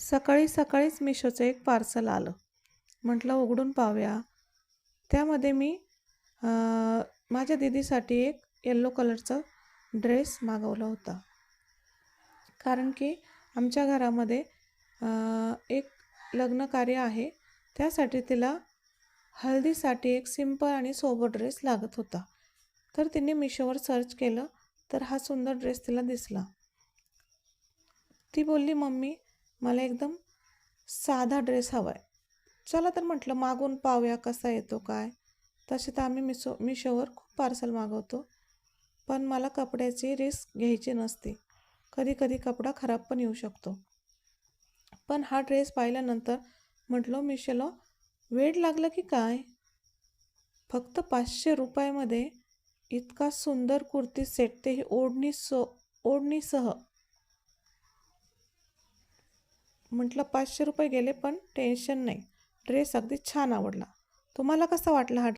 सकाळी सकाळीच मिशोचं एक पार्सल आलं. म्हटलं उघडून पाहूया. त्यामध्ये मी माझ्या दीदीसाठी एक येलो कलरचा ड्रेस मागवला होता. कारण की आमच्या घरामध्ये एक लग्न कार्य आहे. त्यासाठी तिला हळदीसाठी एक सिंपल आणि सोबर ड्रेस लागत होता. तर तिने मिशोवर सर्च केलं तर हा सुंदर ड्रेस तिला दिसला. ती बोलली, मम्मी मला एकदम साधा ड्रेस हवा आहे. चला तर म्हटलं मागून पाहूया कसा येतो काय. तसे तर आम्ही मिशोवर खूप पार्सल मागवतो, पण मला कपड्याची रिस्क घ्यायची नसते. कधी कधी कपडा खराब पण येऊ शकतो. पण हा ड्रेस पाहिल्यानंतर म्हटलं मिशोला वेड लागलं की काय. फक्त 500 रुपयामध्ये इतका सुंदर कुर्ती सेट, तेही ओढणीसह. म्हटलं 500 रुपये गेले पण टेन्शन नाही, ड्रेस अगदी छान आवडला. तुम्हाला कसा वाटला हा